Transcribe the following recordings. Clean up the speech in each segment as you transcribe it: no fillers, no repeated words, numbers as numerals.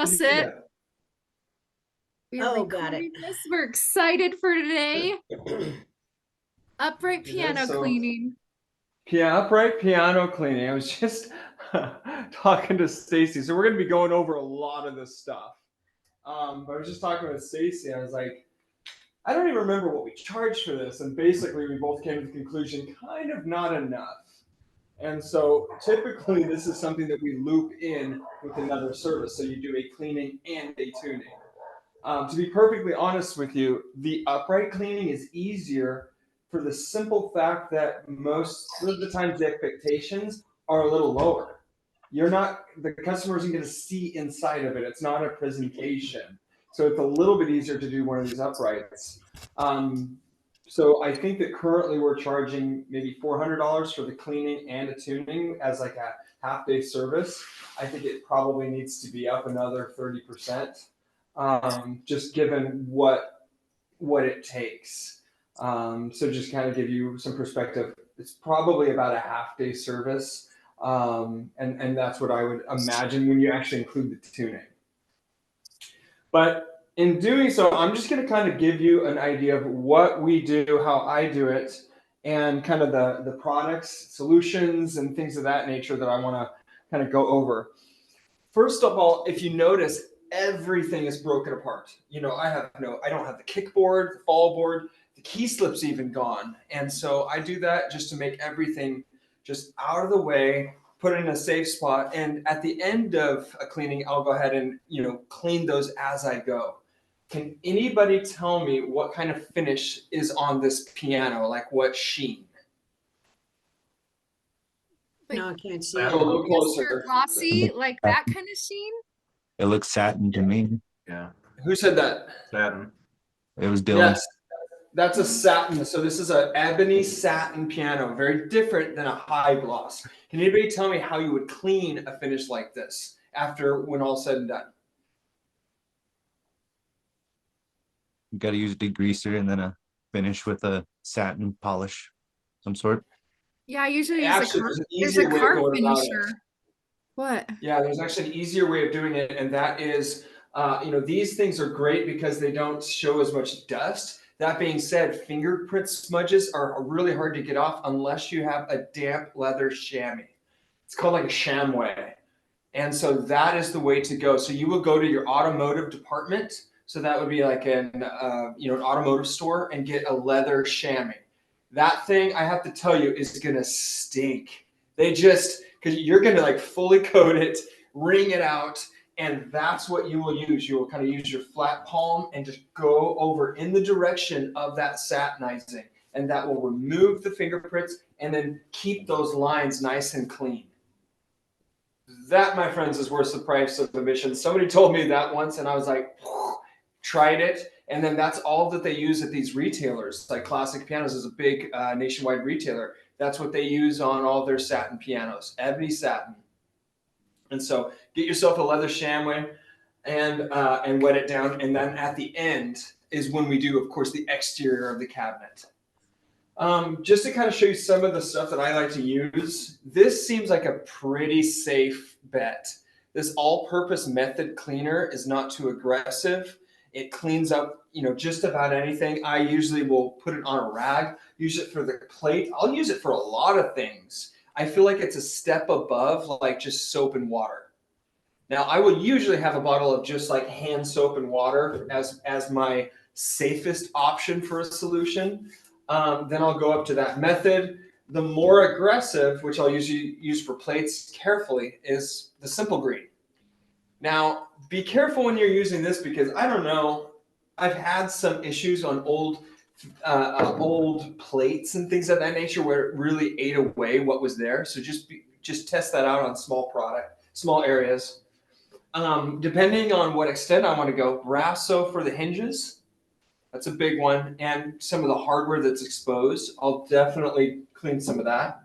you Trust do it. that? We are Oh, got it. recording this. We're excited for today. Upright It is piano so. cleaning. Upright piano cleaning. I was just talking to Stacy, so we're going to be going over a lot of this stuff. But I was just talking with Stacy. I was like, I don't even remember what we charged for this, and basically we both came to the conclusion, kind of not enough. And so typically this is something that we loop in with another service. So you do a cleaning and a tuning. To be perfectly honest with you, the upright cleaning is easier for the simple fact that most of the times the expectations are a little lower. The customer isn't going to see inside of it. It's not a presentation. So it's a little bit easier to do one of these uprights. Um, so I think that currently we're charging maybe $400 for the cleaning and the tuning as like a half day service. I think it probably needs to be up another 30%, just given what it takes. So just kind of give you some perspective. It's probably about a half day service, and that's what I would imagine when you actually include the tuning. But in doing so, I'm just going to kind of give you an idea of what we do, how I do it, and kind of the products, solutions, and things of that nature that I want to kind of go over. First of all, if you notice, everything is broken apart. I don't have the kickboard, the fall board, the key slip's even gone. And so I do that just to make everything just out of the way, put it in a safe spot. And at the end of a cleaning, I'll go ahead and, clean those as I go. Can anybody tell me what kind of finish is on this piano? Like what sheen? Like No, I can't see Go a it. little polyester closer. It glossy, looks like that satin. kind of sheen. It looks satin to me. Yeah, Who said that? satin. It was Dylan. Yes. That's a satin. So this is an ebony satin piano, very different than a high gloss. Can anybody tell me how you would clean a finish like this after when all said and done? You got to use a degreaser and then a finish with a satin polish, some sort. Yeah, I usually use Actually, there's an there's a easier way of car going about it. finisher. What? Yeah, there's actually an easier way of doing it, and that is, these things are great because they don't show as much dust. That being said, fingerprint smudges are really hard to get off unless you have a damp leather chamois. It's called like a chamois. And so that is the way to go. So you will go to your automotive department. So that would be like an automotive store and get a leather chamois. That thing, I have to tell you, is gonna stink. Because you're gonna like fully coat it, wring it out, and that's what you will use. You will kind of use your flat palm and just go over in the direction of that satinizing, and that will remove the fingerprints and then keep those lines nice and clean. That, my friends, is worth the price of admission. Somebody told me that once, and I was like, tried it. And then that's all that they use at these retailers. Like Classic Pianos is a big nationwide retailer. That's what they use on all their satin pianos, ebony satin. And so get yourself a leather chamois and wet it down. And then at the end is when we do, of course, the exterior of the cabinet. Just to kind of show you some of the stuff that I like to use, this seems like a pretty safe bet. This all-purpose method cleaner is not too aggressive. It cleans up, just about anything. I usually will put it on a rag, use it for the plate. I'll use it for a lot of things. I feel like it's a step above like just soap and water. Now, I will usually have a bottle of just like hand soap and water as my safest option for a solution. Then I'll go up to that method. The more aggressive, which I'll usually use for plates carefully, is the simple green. Now, be careful when you're using this because I don't know, I've had some issues on old plates and things of that nature where it really ate away what was there. So just test that out on small areas. Depending on what extent I want to go, brasso for the hinges. That's a big one. And some of the hardware that's exposed, I'll definitely clean some of that.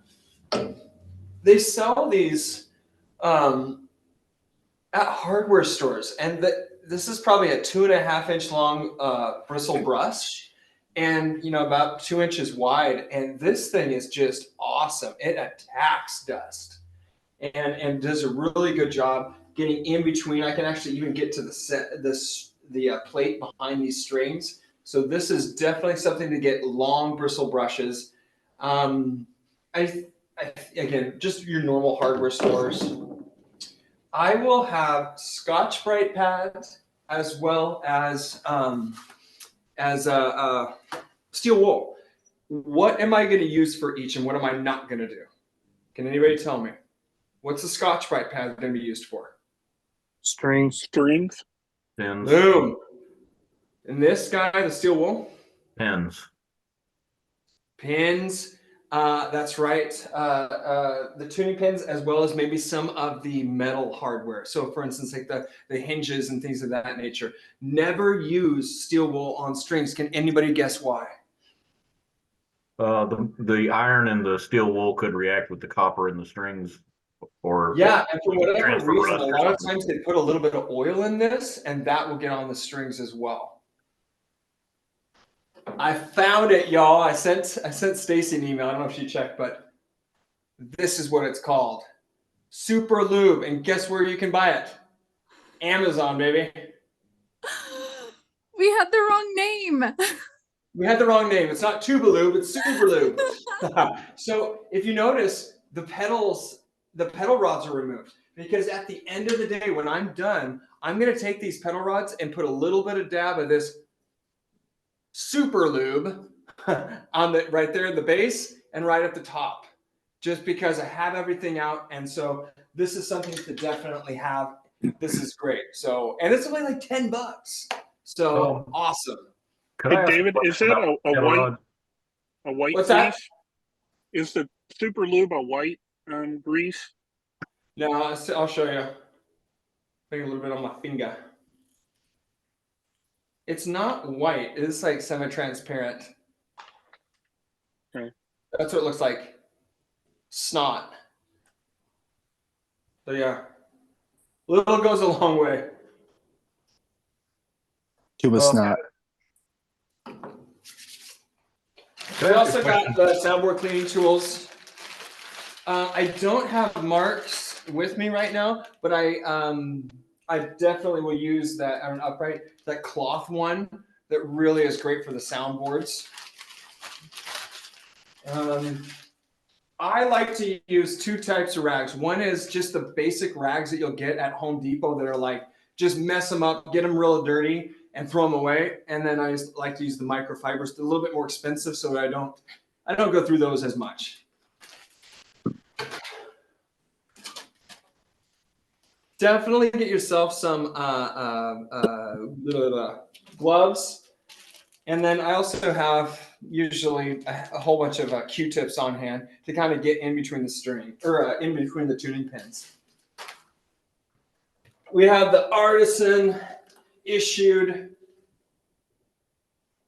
They sell these at hardware stores, and this is probably a 2.5-inch long bristle brush, and about 2 inches wide. And this thing is just awesome. It attacks dust and does a really good job. getting in between. I can actually even get to the plate behind these strings. So this is definitely something to get long bristle brushes. Again, just your normal hardware stores. I will have Scotch-Brite pads as well as steel wool. What am I going to use for each, and what am I not going to do? Can anybody tell me? What's the Scotch-Brite pad going to be used for? Strings. Pins. Boom. And this guy, the steel wool? Pins. Pins. That's right. The tuning pins, as well as maybe some of the metal hardware. So, for instance, like the hinges and things of that nature. Never use steel wool on strings. Can anybody guess why? The iron and the steel wool could react with the copper in the strings, or Yeah, and for whatever transfer reason, rust a or lot of something. times they put a little bit of oil in this, and that will get on the strings as well. I found it, y'all. I sent Stacy an email. I don't know if she checked, but this is what it's called. Super Lube. And guess where you can buy it? Amazon, baby. We had the wrong name. We had the wrong name. It's not Tuba Lube, it's Super Lube. So if you notice, the pedal rods are removed, because at the end of the day, when I'm done, I'm going to take these pedal rods and put a little bit of dab of this Super Lube on the right there at the base and right at the top, just because I have everything out. And so this is something to definitely have. This is great. So, and it's only like $10. So awesome. Could I Hey, ask a David, question is that about a pedal white rod? What's grease? that? Is the Super Lube a white grease? No, I'll show you. Putting a little bit on my finger. It's not white. It's like semi-transparent. Okay. That's what it looks like. Snot. So yeah, little goes a long way. Tuba snot. We also got the soundboard cleaning tools. I don't have marks with me right now, but I definitely will use that on an upright, that cloth one that really is great for the soundboards. I like to use two types of rags. One is just the basic rags that you'll get at Home Depot that are like, just mess them up, get them real dirty, and throw them away. And then I just like to use the microfibers. They're a little bit more expensive, so I don't go through those as much. Definitely get yourself some gloves. And then I also have usually a whole bunch of Q-tips on hand to kind of get in between the string, or in between the tuning pins. We have the Artisan issued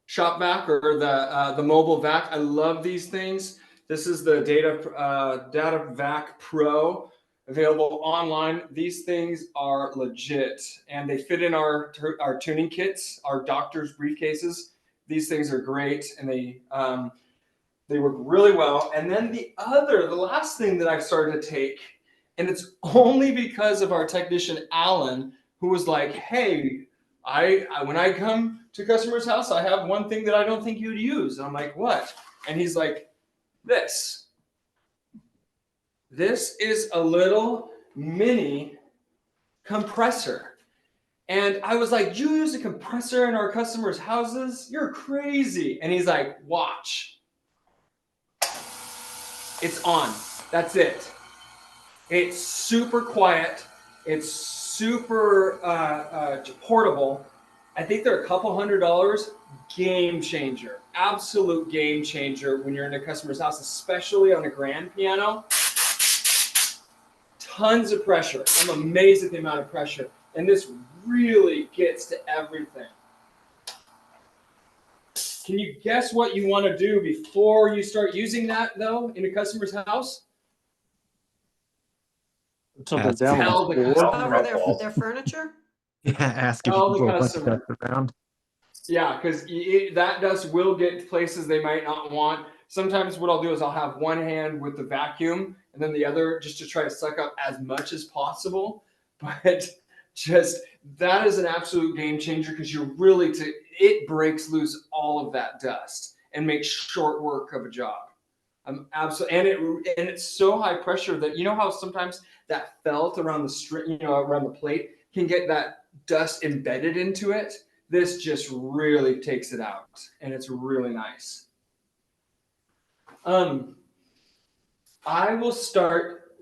shop vac, or the mobile vac. I love these things. This is the Data Vac Pro, available online. These things are legit, and they fit in our tuning kits, our doctor's briefcases. These things are great, and they work really well. And then the last thing that I've started to take, and it's only because of our technician Alan, who was like, "Hey, when I come to customer's house, I have one thing that I don't think you'd use." And I'm like, "What?" And he's like, "This. This is a little mini compressor." And I was like, "You use a compressor in our customers' houses? You're crazy." And he's like, "Watch. It's on. That's it. It's super quiet. It's super portable. I think they're a couple $100. Game changer. Absolute game changer when you're in a customer's house, especially on a grand piano. Tons of pressure. I'm amazed at the amount of pressure. And this really gets to everything. Can you guess what you want to do before you start using that, though, in a customer's house? Something Ask down Tell the the customer. Cover their furniture? Yeah, ask if Tell you the can go customer. around. Yeah, because that dust will get places they might not want. Sometimes what I'll do is I'll have one hand with the vacuum and then the other just to try to suck up as much as possible. but just that is an absolute game changer because you're really it breaks loose all of that dust and makes short work of a job. Absolutely, and it's so high pressure that you know how sometimes that felt around the string, around the plate can get that dust embedded into it. This just really takes it out, and it's really nice. I will start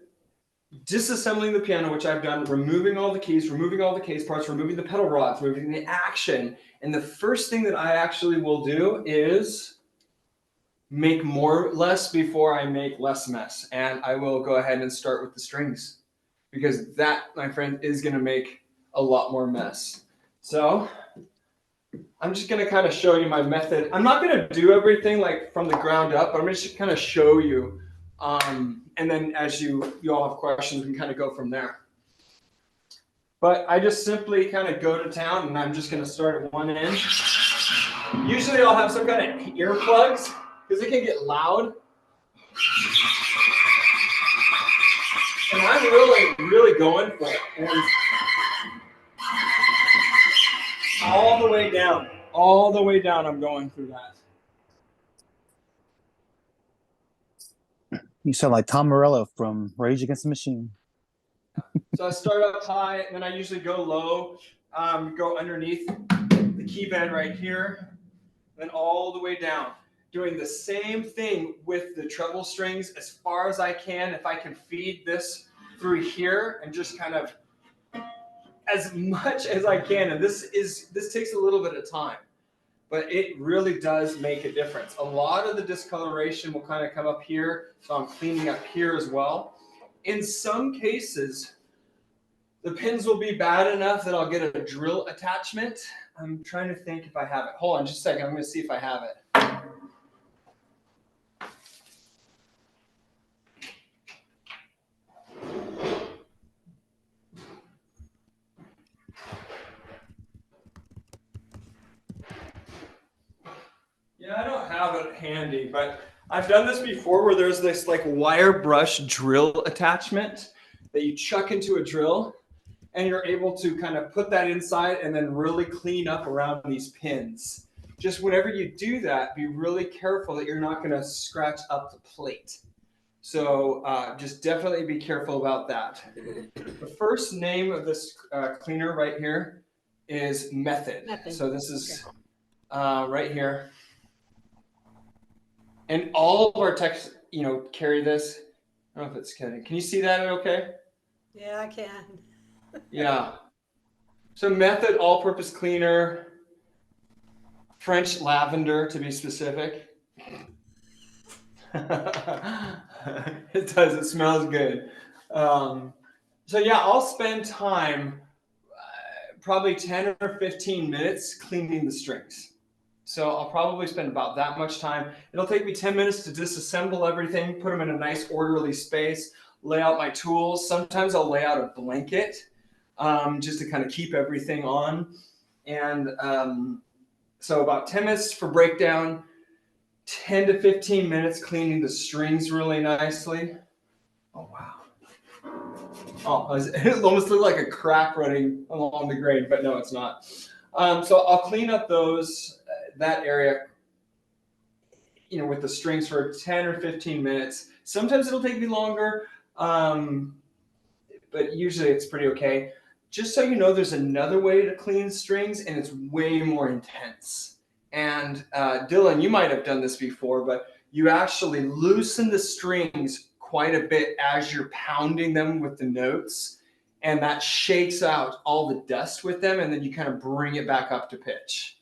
disassembling the piano, which I've done, removing all the keys, removing all the case parts, removing the pedal rods, removing the action. And the first thing that I actually will do is make less before I make less mess. And I will go ahead and start with the strings because that, my friend, is going to make a lot more mess. So I'm just going to kind of show you my method. I'm not going to do everything like from the ground up, but I'm going to kind of show you. And then as you all have questions, we can kind of go from there. But I just simply kind of go to town, and I'm just going to start at one end. Usually I'll have some kind of earplugs because it can get loud. And I'm really going for it. And all the way down, I'm going through that. You sound like Tom Morello from Rage Against the Machine. So I start up high, and then I usually go low, go underneath the key bed right here, then all the way down. Doing the same thing with the treble strings as far as I can. If I can feed this through here and just kind of as much as I can. And this takes a little bit of time, but it really does make a difference. A lot of the discoloration will kind of come up here. So I'm cleaning up here as well. In some cases, the pins will be bad enough that I'll get a drill attachment. I'm trying to think if I have it. Hold on just a second. I'm going to see if I have it. Yeah, I don't have it handy, but I've done this before where there's this like wire brush drill attachment that you chuck into a drill, and you're able to kind of put that inside and then really clean up around these pins. Just whenever you do that, be really careful that you're not going to scratch up the plate. So just definitely be careful about that. The first name of this cleaner right here is Method. So this is right here. And all of our techs, carry this. I don't know if it's kidding. Can you see that okay? Yeah, I can. Yeah. So Method all-purpose cleaner, French lavender to be specific. It does. It smells good. So yeah, I'll spend time, probably 10 or 15 minutes cleaning the strings. So I'll probably spend about that much time. It'll take me 10 minutes to disassemble everything, put them in a nice orderly space, lay out my tools. Sometimes I'll lay out a blanket just to kind of keep everything on. And so about 10 minutes for breakdown, 10 to 15 minutes cleaning the strings really nicely. Oh, wow. Oh, it almost looked like a crack running along the grain, but no, it's not. So I'll clean up that area, with the strings for 10 or 15 minutes. Sometimes it'll take me longer, but usually it's pretty okay. Just so you know, there's another way to clean strings, and it's way more intense. And Dylan, you might have done this before, but you actually loosen the strings quite a bit as you're pounding them with the notes, and that shakes out all the dust with them, and then you kind of bring it back up to pitch.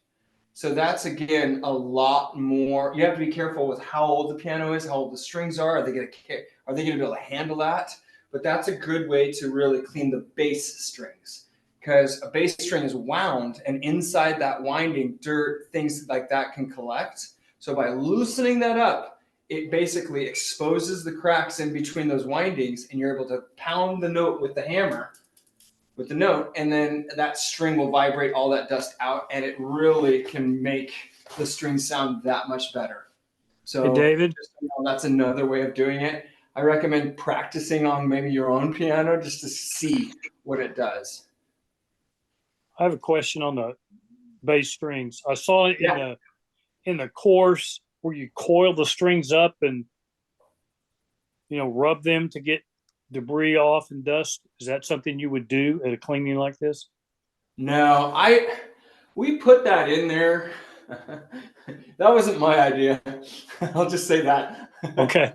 So that's, again, a lot more. You have to be careful with how old the piano is, how old the strings are. Are they going to be able to handle that? But that's a good way to really clean the bass strings, because a bass string is wound, and inside that winding, dirt, things like that can collect. So by loosening that up, it basically exposes the cracks in between those windings, and you're able to pound the note with the hammer, with the note, and then that string will vibrate all that dust out, and it really can make the string sound that much better. So Hey, David, that's another way of doing it. I recommend practicing on maybe your own piano just to see what it does. I have a question on the bass strings. I saw it Yeah. in the course where you coil the strings up and rub them to get debris off and dust. Is that something you would do at a cleaning like this? No, we put that in there. That wasn't my idea. I'll just say that. Okay.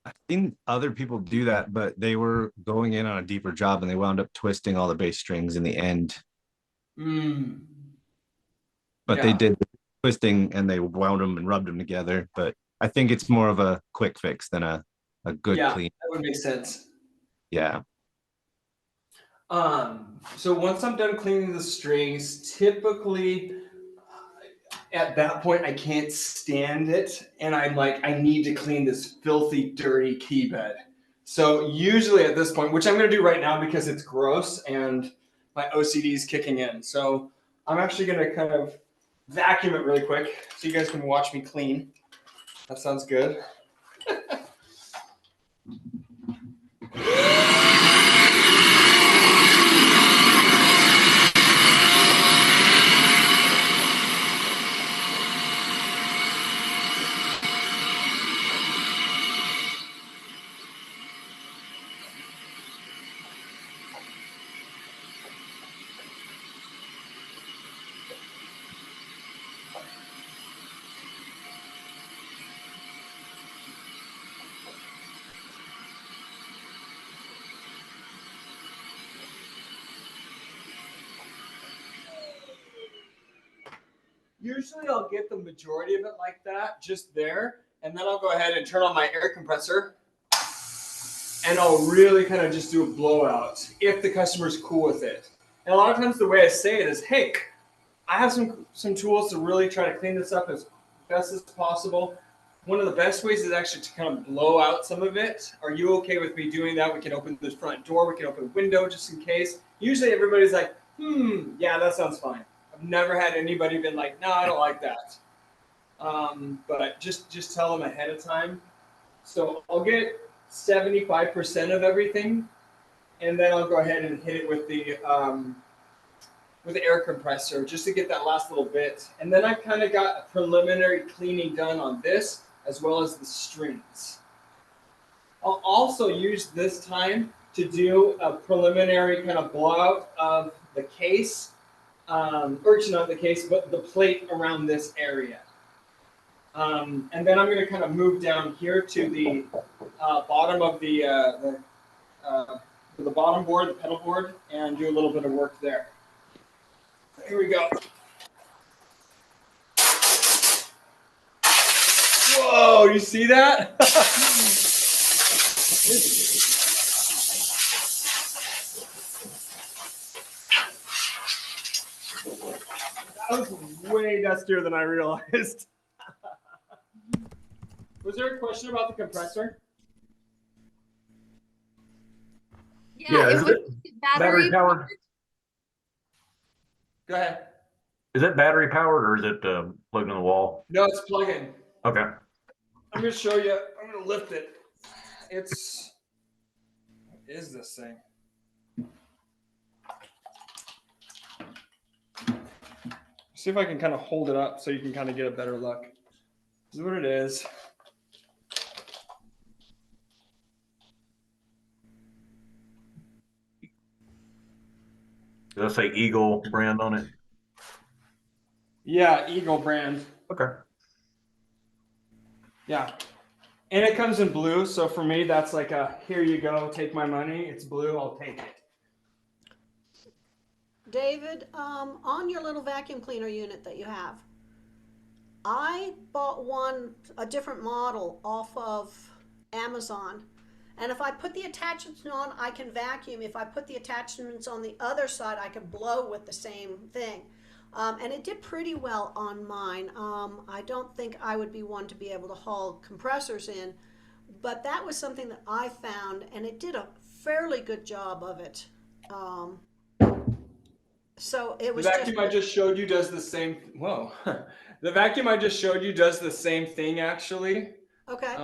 I've seen other people do that, but they were going in on a deeper job and they wound up twisting all the bass strings in the end. Mm. But they Yeah. did the twisting and they wound them and rubbed them together. But I think it's more of a quick fix than a good Yeah, clean. that would make sense. Yeah. So once I'm done cleaning the strings, typically at that point I can't stand it, and I'm like, I need to clean this filthy, dirty key bed. So usually at this point, which I'm going to do right now because it's gross and my OCD is kicking in. So I'm actually going to kind of vacuum it really quick so you guys can watch me clean. That sounds good. Usually I'll get the majority of it like that, just there, and then I'll go ahead and turn on my air compressor, and I'll really kind of just do a blowout if the customer's cool with it. And a lot of times the way I say it is, hey, I have some tools to really try to clean this up as best as possible. One of the best ways is actually to kind of blow out some of it. Are you okay with me doing that? We can open the front door, we can open a window just in case. Usually everybody's like, yeah, that sounds fine. I've never had anybody been like, no, I don't like that. But just tell them ahead of time. So I'll get 75% of everything, and then I'll go ahead and hit it with the air compressor just to get that last little bit. And then I kind of got a preliminary cleaning done on this as well as the strings. I'll also use this time to do a preliminary kind of blowout of the case, or not the case, but the plate around this area. And then I'm going to kind of move down here to the bottom of the bottom board, the pedal board, and do a little bit of work there. Here we go. Whoa, you see that? That was way dustier than I realized. Was there a question about the compressor? Yeah, it is was it battery powered? Go ahead. Is it battery powered or is it plugged in the wall? No, it's plug-in. Okay. I'm going to show you. I'm going to lift it. What is this thing? See if I can kind of hold it up so you can kind of get a better look. This is what it is. Does that say Eagle brand on it? Yeah, Eagle brand. Okay. Yeah. And it comes in blue. So for me, that's like a, here you go, take my money. It's blue, I'll take it. David, on your little vacuum cleaner unit that you have, I bought a different model off of Amazon. And if I put the attachments on, I can vacuum. If I put the attachments on the other side, I can blow with the same thing. And it did pretty well on mine. I don't think I would be one to be able to haul compressors in, but that was something that I found, and it did a fairly good job of it. So it was The vacuum I just showed you does the same. Whoa. The vacuum I just showed you does the same thing, actually. Okay.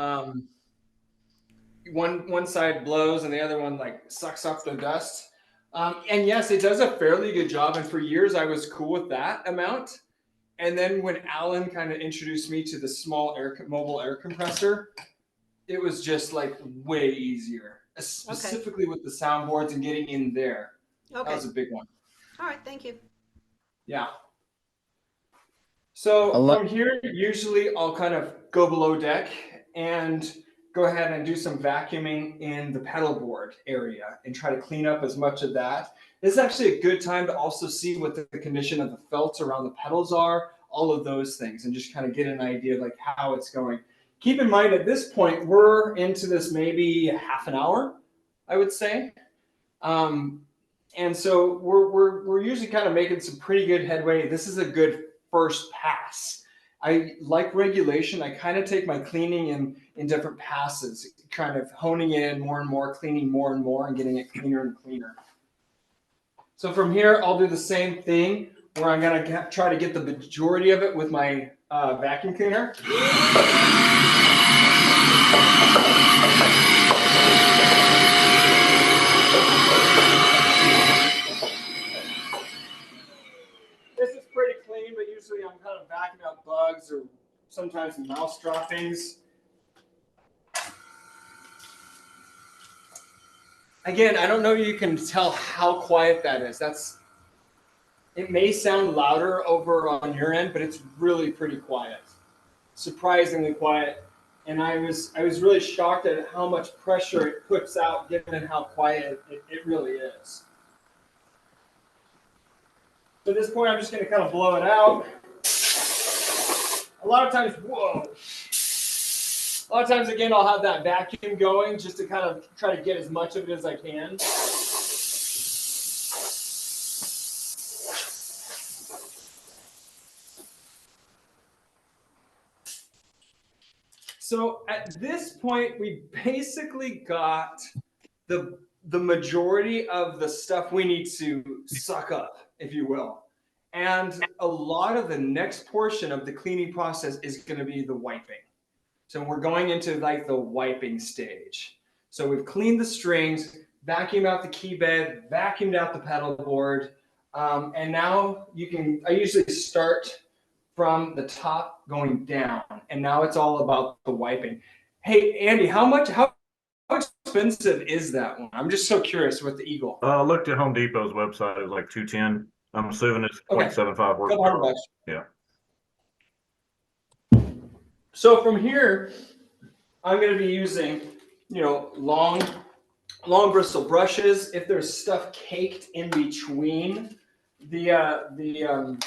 One side blows and the other one like sucks up the dust. And yes, it does a fairly good job. And for years I was cool with that amount. And then when Alan kind of introduced me to the small mobile air compressor, it was just like way easier, specifically with the soundboards and getting in there. Okay. That was a big one. All right. Thank you. Yeah. So I'll let- from here, usually I'll kind of go below deck and go ahead and do some vacuuming in the pedal board area and try to clean up as much of that. This is actually a good time to also see what the condition of the felts around the pedals are, all of those things, and just kind of get an idea of like how it's going. Keep in mind at this point, we're into this maybe half an hour, I would say. And so we're usually kind of making some pretty good headway. This is a good first pass. I like regulation. I kind of take my cleaning in different passes, kind of honing it in more and more, cleaning more and more, and getting it cleaner and cleaner. So from here, I'll do the same thing where I'm going to try to get the majority of it with my vacuum cleaner. This is pretty clean, but usually I'm kind of vacuuming out bugs or sometimes mouse droppings. Again, I don't know if you can tell how quiet that is. It may sound louder over on your end, but it's really pretty quiet. Surprisingly quiet. And I was really shocked at how much pressure it puts out given how quiet it really is. So at this point, I'm just going to kind of blow it out. A lot of times, again, I'll have that vacuum going just to kind of try to get as much of it as I can. So at this point, we basically got the majority of the stuff we need to suck up, if you will. And a lot of the next portion of the cleaning process is going to be the wiping. So we're going into like the wiping stage. So we've cleaned the strings, vacuumed out the key bed, vacuumed out the pedal board. And now I usually start from the top going down. And now it's all about the wiping. Hey, Andy, how expensive is that one? I'm just so curious with the Eagle. I looked at Home Depot's website. It was like 210. I'm assuming it's Okay. 0.75 Couple hundred horsepower. bucks. Yeah. So from here, I'm going to be using, long bristle brushes. If there's stuff caked in between the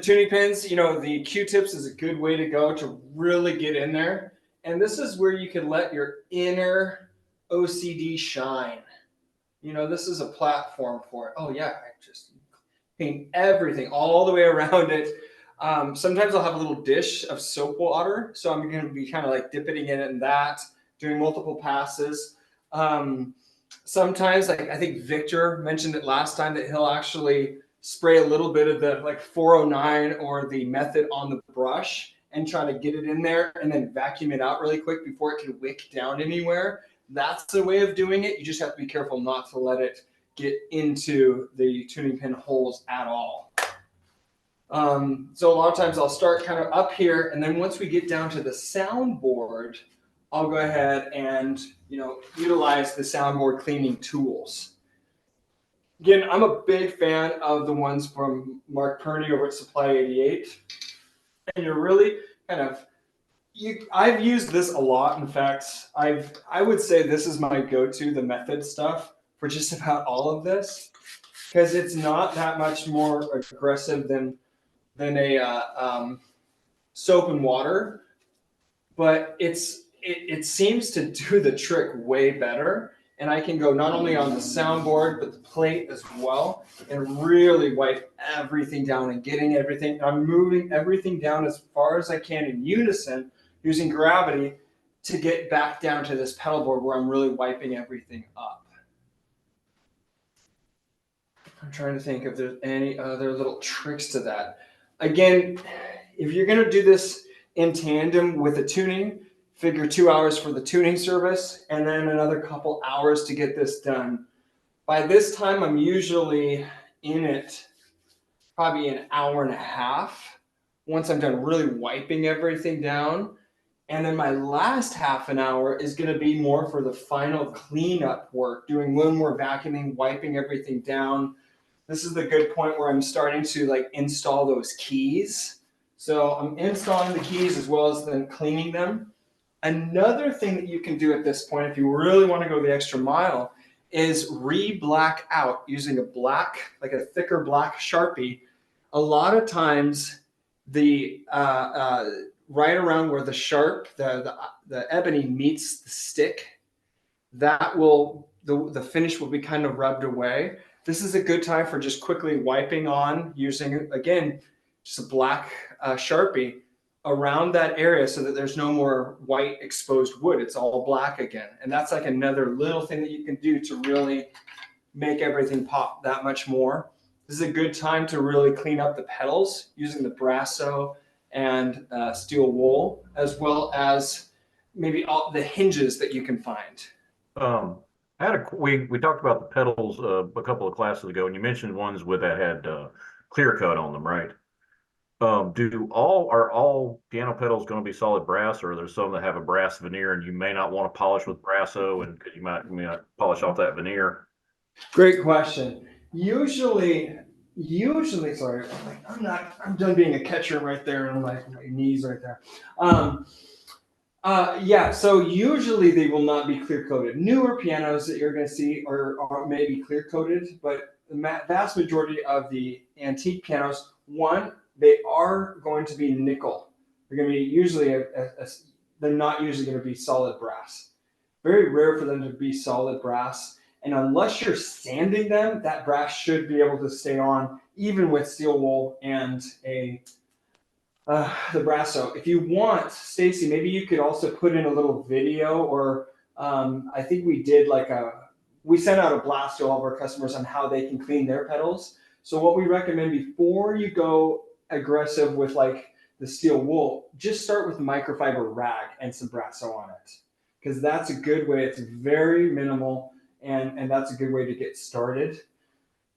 tuning pins, the Q-tips is a good way to go to really get in there. And this is where you can let your inner OCD shine. This is a platform for it. Oh yeah, I just paint everything all the way around it. Sometimes I'll have a little dish of soap water. So I'm going to be kind of like dipping it in that, doing multiple passes. Sometimes, like I think Victor mentioned it last time, that he'll actually spray a little bit of the like 409 or the method on the brush and try to get it in there and then vacuum it out really quick before it can wick down anywhere. That's the way of doing it. You just have to be careful not to let it get into the tuning pin holes at all. So a lot of times I'll start kind of up here, and then once we get down to the soundboard, I'll go ahead and utilize the soundboard cleaning tools. Again, I'm a big fan of the ones from Mark Perney over at Supply 88. And you're really kind of, I've used this a lot. In fact, I would say this is my go-to, the method stuff, for just about all of this, because it's not that much more aggressive than a soap and water, but it seems to do the trick way better. And I can go not only on the soundboard, but the plate as well, and really wipe everything down and getting everything. I'm moving everything down as far as I can in unison using gravity to get back down to this pedal board where I'm really wiping everything up. I'm trying to think if there's any other little tricks to that. Again, if you're going to do this in tandem with the tuning. Figure 2 hours for the tuning service, and then another couple hours to get this done. By this time, I'm usually in it probably an hour and a half once I'm done really wiping everything down. And then my last half an hour is going to be more for the final cleanup work, doing one more vacuuming, wiping everything down. This is the good point where I'm starting to like install those keys. So I'm installing the keys as well as then cleaning them. Another thing that you can do at this point, if you really want to go the extra mile, is re-black out using a black, like a thicker black Sharpie. A lot of times the right around where the sharp, the ebony meets the stick, that will, the finish will be kind of rubbed away. This is a good time for just quickly wiping on using, again, just a black Sharpie around that area so that there's no more white exposed wood. It's all black again. And that's like another little thing that you can do to really make everything pop that much more. This is a good time to really clean up the pedals using the Brasso and steel wool, as well as maybe all the hinges that you can find. We talked about the pedals a couple of classes ago, and you mentioned ones with that had clear coat on them, right? Are all piano pedals going to be solid brass, or are there some that have a brass veneer and you may not want to polish with Brasso, and you might polish off that veneer? Great question. Usually, sorry, I'm done being a catcher right there, and I'm like my knees right there. Yeah, so usually they will not be clear coated. Newer pianos that you're going to see are maybe clear coated, but the vast majority of the antique pianos, they are going to be nickel. They're going to be usually they're not usually going to be solid brass. Very rare for them to be solid brass. And unless you're sanding them, that brass should be able to stay on even with steel wool and the Brasso. If you want, Stacy, maybe you could also put in a little video, or I think we did we sent out a blast to all of our customers on how they can clean their pedals. So what we recommend before you go aggressive with like the steel wool, just start with microfiber rag and some Brasso on it, because that's a good way. It's very minimal, and that's a good way to get started.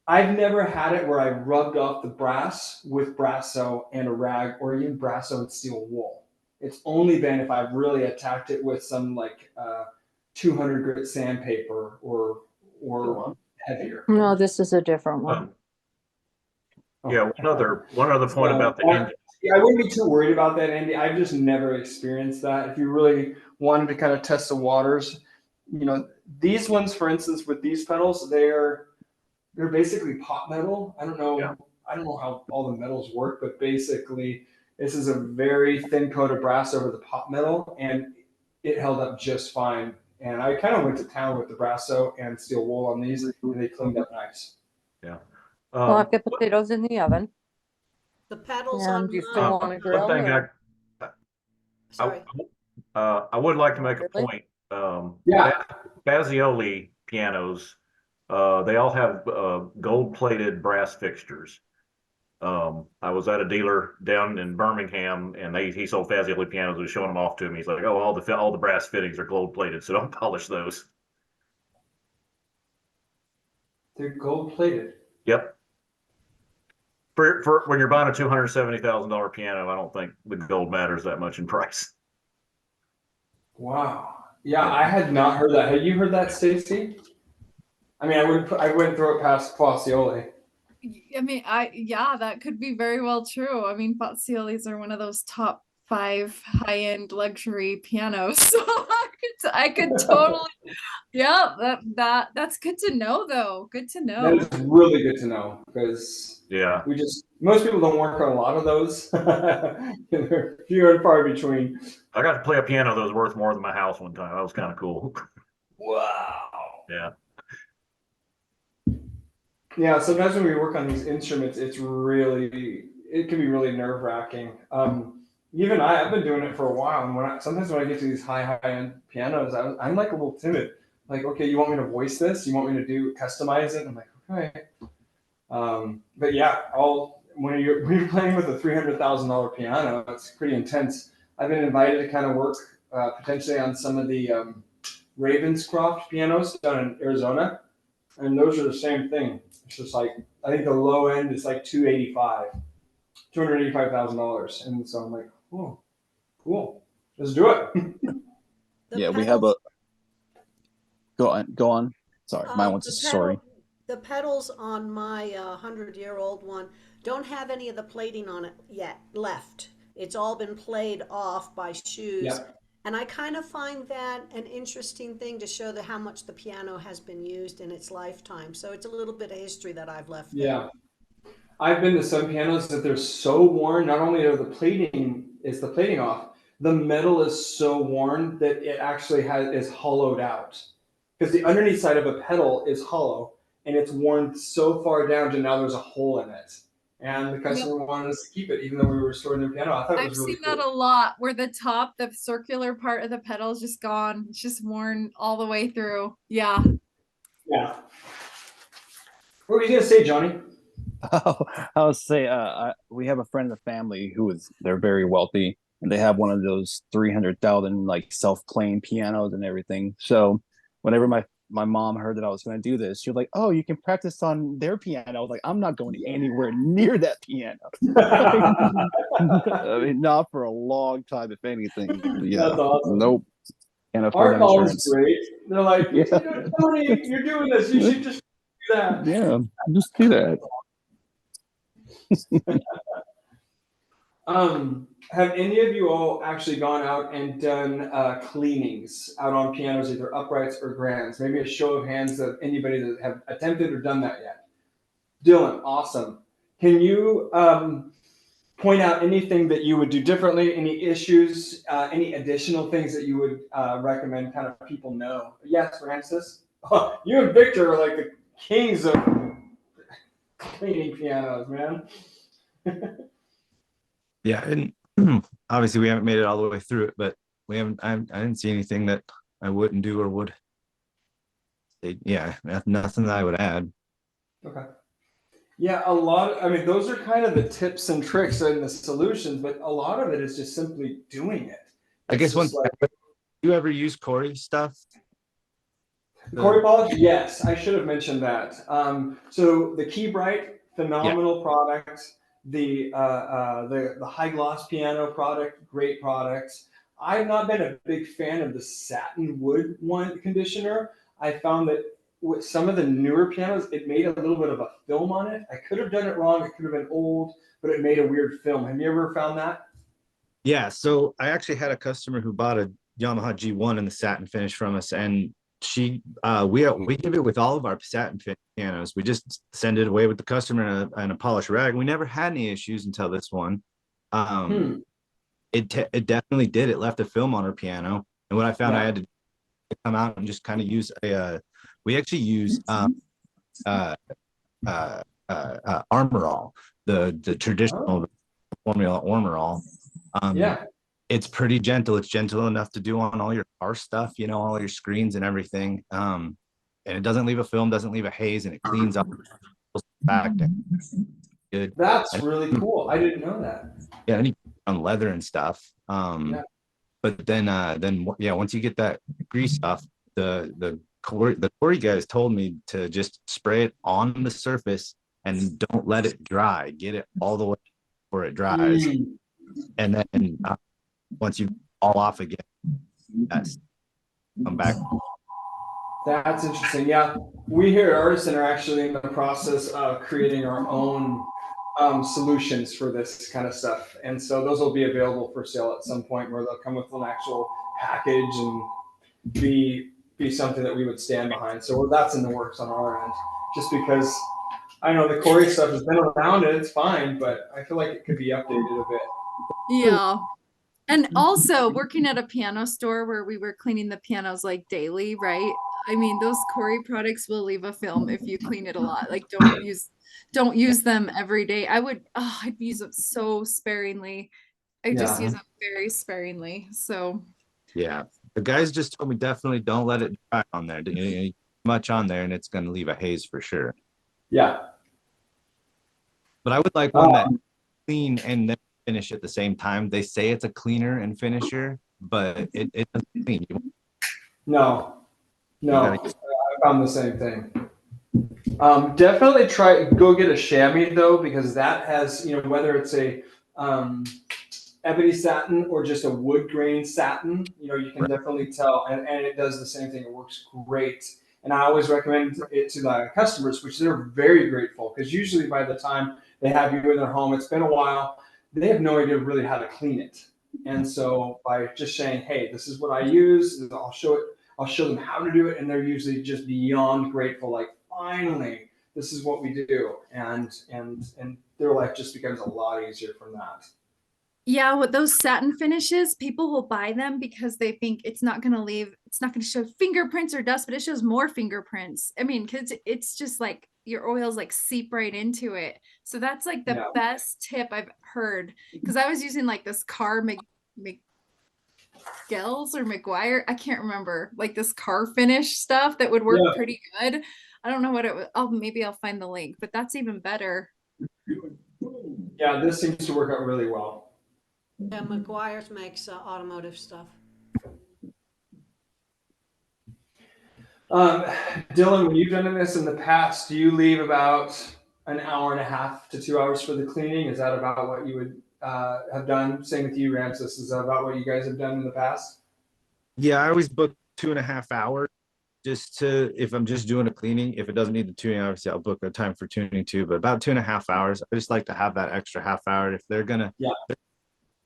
I've never had it where I rubbed off the brass with Brasso and a rag, or even Brasso and steel wool. It's only been if I've really attacked it with some like 200 grit sandpaper or heavier. No, this is a different one. Yeah, one other point about the hinges. Yeah, I wouldn't be too worried about that, Andy. I've just never experienced that. If you really wanted to kind of test the waters, these ones, for instance, with these pedals, they're basically pot metal. I don't know how all the metals work, but basically this is a very thin coat of brass over the pot metal, and it held up just fine. And I kind of went to town with the Brasso and steel wool on these, and they cleaned up nice. Yeah. Well, I've got potatoes in the oven. The pedals And on you still want to grill? One thing or- sorry. I would like to make a Really? point. Yeah. Fazioli pianos, they all have gold-plated brass fixtures. I was at a dealer down in Birmingham, and he sold Fazioli pianos. I was showing them off to him. He's like, "Oh, all the brass fittings are gold-plated, so don't polish those." They're gold plated. Yep. For when you're buying a $270,000 piano, I don't think the gold matters that much in price. Wow. Yeah, I had not heard that. Had you heard that, Stacy? I mean, I wouldn't throw it past Fazioli. I mean, yeah, that could be very well true. I mean, Faziolis are one of those top 5 high-end luxury pianos. So I could totally, yeah, that's good to know though. Good to know. That is really good to know, because Yeah. most people don't work on a lot of those. They're few and far between. I got to play a piano that was worth more than my house one time. That was kind of cool. Wow. Yeah. Yeah, sometimes when we work on these instruments, it can be really nerve wracking. Even I've been doing it for a while, and sometimes when I get to these high end pianos, I'm like a little timid. Like, okay, you want me to voice this? You want me to customize it? I'm like, okay. But yeah, when you're playing with a $300,000 piano, it's pretty intense. I've been invited to kind of work potentially on some of the Ravenscroft pianos down in Arizona, and those are the same thing. It's just like I think the low end is like $285,000, and so I'm like, oh, cool, let's do it. The Yeah, we have pedals, go on. Sorry, mine wants a story. the pedals on my 100-year-old one don't have any of the plating on it yet left. It's all been played off by shoes. Yep. And I kind of find that an interesting thing to show how much the piano has been used in its lifetime. So it's a little bit of history that I've left there. Yeah. I've been to some pianos that they're so worn. Not only are the plating off, the metal is so worn that it actually is hollowed out. Because the underneath side of a pedal is hollow, and it's worn so far down to now there's a hole in it. And the customer wanted us to keep it, even though we were restoring their piano. I thought it I've was really seen cool. that a lot, where the top, the circular part of the pedal is just gone. It's just worn all the way through. Yeah. Yeah. What were you gonna say, Johnny? I would say we have a friend in the family they're very wealthy, and they have one of those 300,000 like self-playing pianos and everything. So whenever my mom heard that I was going to do this, she was like, "Oh, you can practice on their piano." I was like, "I'm not going anywhere near that piano." I mean, not for a long time, if anything. Yeah, That's awesome. nope. Can't afford Our that call is insurance. great. They're like, Yeah. Tony, you're doing this. You should just do that. Yeah, just do that. Have any of you all actually gone out and done cleanings out on pianos, either uprights or grands? Maybe a show of hands of anybody that have attempted or done that yet. Dylan, awesome. Can you point out anything that you would do differently, any issues, any additional things that you would recommend kind of people know? Yes, Francis? Oh, you and Victor are like the kings of cleaning pianos, man. Yeah, and obviously we haven't made it all the way through it, but I didn't see anything that I wouldn't do or would. Yeah, nothing that I would add. Okay. Yeah, I mean, those are kind of the tips and tricks and the solutions, but a lot of it is just simply doing it. I guess just you ever use Corey stuff? Corey polish, yes, I should have mentioned that. So the Key Bright, phenomenal product. The high gloss piano product, great products. I've not been a big fan of the satin wood one conditioner. I found that with some of the newer pianos, it made a little bit of a film on it. I could have done it wrong. It could have been old, but it made a weird film. Have you ever found that? Yeah, so I actually had a customer who bought a Yamaha G1 in the satin finish from us, and we give it with all of our satin pianos. We just send it away with the customer in a polished rag. We never had any issues until this one. It definitely did. It left a film on our piano, and what I found, I had to come out and just kind of use we actually use Armor All, the traditional formula Armor All. It's pretty gentle. It's gentle enough to do on all your car stuff, all your screens and everything. And it doesn't leave a film, doesn't leave a haze, and it cleans up back. Good. That's really cool. I didn't know that. Yeah, and on leather and stuff. But then once you get that grease off, the Corey guys told me to just spray it on the surface and don't let it dry. Get it all the way before it dries, and then once you all off again, come back. That's interesting. Yeah, we here at Artisan are actually in the process of creating our own solutions for this kind of stuff, and so those will be available for sale at some point, where they'll come with an actual package and be something that we would stand behind. So that's in the works on our end. Just because I know the Corey stuff has been around and it's fine, but I feel like it could be updated a bit. Yeah. And also working at a piano store where we were cleaning the pianos like daily, right? I mean, those Corey products will leave a film if you clean it a lot. Like don't use them every day. I'd use them so sparingly. I just use them very sparingly. So yeah, the guys just told me definitely don't let it dry on there. Much on there, and it's going to leave a haze for sure. Yeah. But I would like one that clean and then finish at the same time. They say it's a cleaner and finisher, but it doesn't clean. No, You no, gotta- I found the same thing. Definitely go get a chamois though, because that has, whether it's a ebony satin or just a wood grain satin, you can definitely tell, and it does the same thing. It works great. And I always recommend it to the customers, which they're very grateful, because usually by the time they have you in their home, it's been a while, they have no idea really how to clean it. And so by just saying, hey, this is what I use, I'll show them how to do it, and they're usually just beyond grateful, like, finally, this is what we do. And their life just becomes a lot easier from that. Yeah, with those satin finishes, people will buy them because they think it's not going to show fingerprints or dust, but it shows more fingerprints. I mean, because it's just like your oils like seep right into it. So that's like the best tip I've heard. Because I was using like this car McGill's or McGuire, I can't remember, like this car finish stuff that would work pretty good. I don't know what it was. Maybe I'll find the link, but that's even better. Yeah, this seems to work out really well. Yeah, McGuire's makes automotive stuff. Dylan, when you've done this in the past, do you leave about an hour and a half to 2 hours for the cleaning? Is that about what you would have done? Same with you, Ramses. Is that about what you guys have done in the past? Yeah, I always book 2.5 hours just to, if I'm just doing a cleaning. If it doesn't need the tuning, obviously I'll book a time for tuning too, but about 2.5 hours. I just like to have that extra half hour. If they're gonna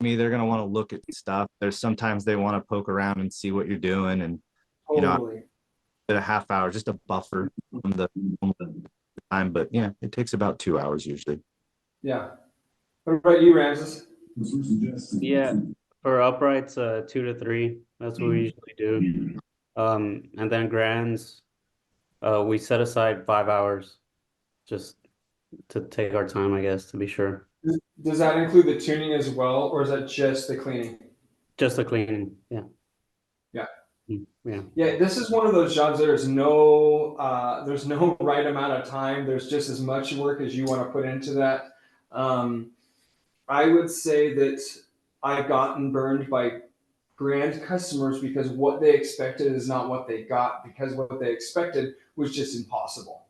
they're gonna want to look at stuff. There's sometimes they want to poke around and see what you're doing, and Totally. a half hour, just a buffer from the time. But yeah, it takes about 2 hours usually. Yeah. What about you, Ramses? Yeah, for uprights, 2 to 3. That's what we usually do. And then grands, we set aside 5 hours just to take our time, I guess, to be sure. Does that include the tuning as well, or is that just the cleaning? Just the cleaning, yeah. Yeah. Yeah. Yeah, this is one of those jobs. There's no right amount of time. There's just as much work as you want to put into that. I would say that I've gotten burned by grand customers because what they expected is not what they got, because what they expected was just impossible.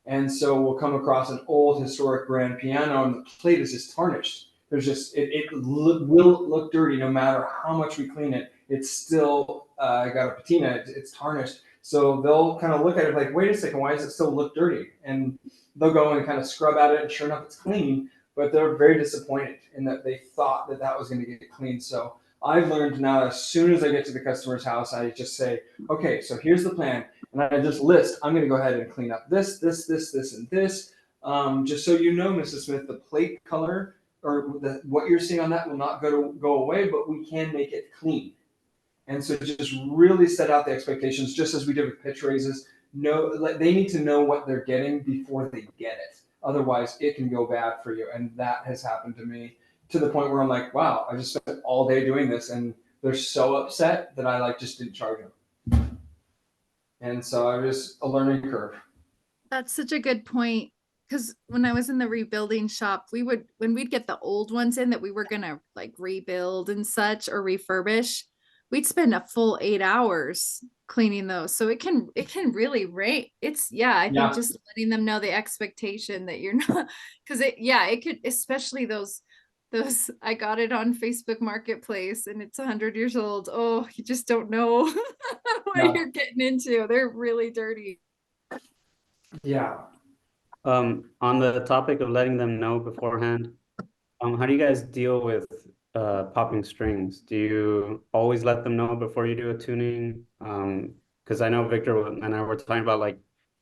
And so we'll come across an old historic grand piano and the plate is just tarnished. There's just, will look dirty no matter how much we clean it. It's still got a patina, it's tarnished. So they'll kind of look at it like, wait a second, why does it still look dirty? And they'll go and kind of scrub at it, and sure enough, it's clean. But they're very disappointed in that they thought that was going to get clean. So I've learned now, as soon as I get to the customer's house, I just say, okay, so here's the plan. And I just list, I'm going to go ahead and clean up this, and this. Just so you know, Mrs. Smith, the plate color or what you're seeing on that will not go away, but we can make it clean. And so just really set out the expectations, just as we did with pitch raises. They need to know what they're getting before they get it. Otherwise, it can go bad for you. And that has happened to me to the point where I'm like, wow, I just spent all day doing this. And they're so upset that I just didn't charge them. And so it was a learning curve. That's such a good point. Because when I was in the rebuilding shop, when we'd get the old ones in that we were gonna like rebuild and such or refurbish, we'd spend a full 8 hours cleaning those. So it can really rate. I think just letting them know the expectation that you're not, because it could, especially those I got it on Facebook Marketplace and it's 100 years old. Oh, you just don't know what you're getting into. They're really dirty. Yeah. On the topic of letting them know beforehand, how do you guys deal with popping strings? Do you always let them know before you do a tuning? Because I know Victor and I were talking about like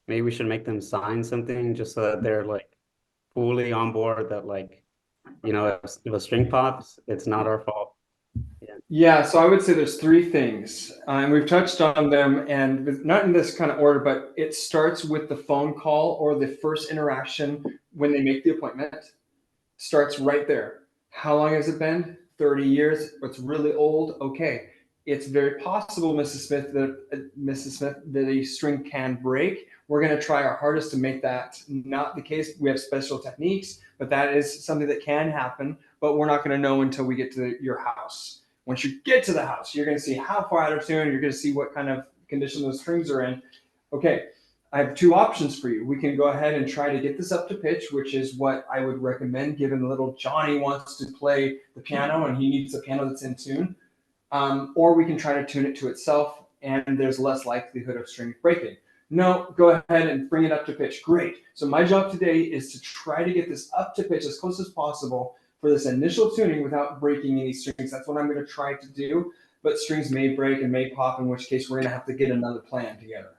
maybe we should make them sign something just so that they're like fully on board that like, if a string pops, it's not our fault. Yeah, so I would say there's 3 things, and we've touched on them, and not in this kind of order, but it starts with the phone call or the first interaction when they make the appointment. Starts right there. How long has it been? 30 years. It's really old. Okay. it's very possible, Mrs. Smith, that a string can break. We're going to try our hardest to make that not the case. We have special techniques, but that is something that can happen, but we're not going to know until we get to your house. Once you get to the house, you're going to see how far out of tune, you're going to see what kind of condition those strings are in. Okay, I have two options for you. We can go ahead and try to get this up to pitch, which is what I would recommend, given little Johnny wants to play the piano and he needs a piano that's in tune. Or we can try to tune it to itself, and there's less likelihood of string breaking. No, go ahead and bring it up to pitch. Great. So my job today is to try to get this up to pitch as close as possible for this initial tuning without breaking any strings. That's what I'm going to try to do, but strings may break and may pop, in which case we're going to have to get another plan together.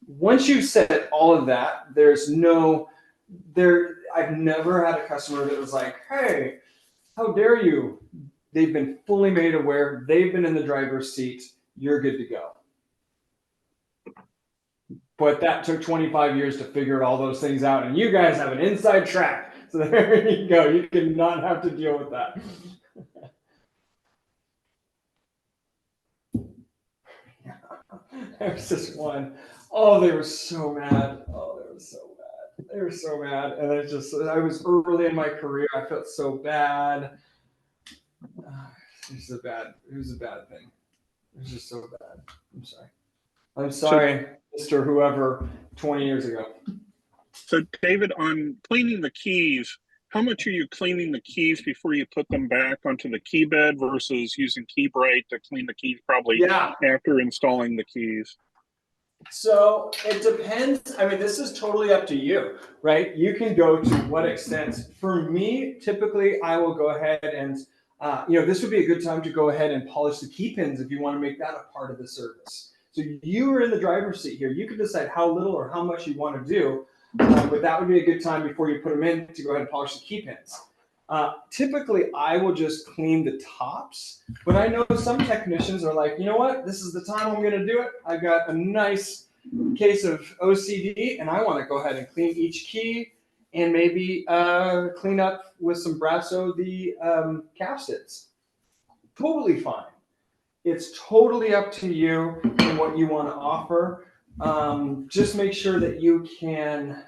Once you've said all of that, I've never had a customer that was like, hey, how dare you? They've been fully made aware. They've been in the driver's seat. You're good to go. But that took 25 years to figure all those things out. And you guys have an inside track. So there you go. You can not have to deal with that. There was this one. Oh, they were so mad. Oh, they were so mad. They were so mad. And I was early in my career. I felt so bad. It was a bad thing. It was just so bad. I'm sorry, Mr. Whoever 20 years ago. So David, on cleaning the keys, how much are you cleaning the keys before you put them back onto the key bed versus using Key Bright to clean the keys probably after installing the keys? So it depends. I mean, this is totally up to you, right? You can go to what extent. For me, typically, I will go ahead and, this would be a good time to go ahead and polish the key pins if you want to make that a part of the service. So you are in the driver's seat here. You can decide how little or how much you want to do, but that would be a good time before you put them in to go ahead and polish the key pins. Typically, I will just clean the tops, but I know some technicians are like, you know what? This is the time I'm going to do it. I've got a nice case of OCD, and I want to go ahead and clean each key and maybe clean up with some Brasso the capstans. Totally fine. It's totally up to you and what you want to offer. Just make sure that you can.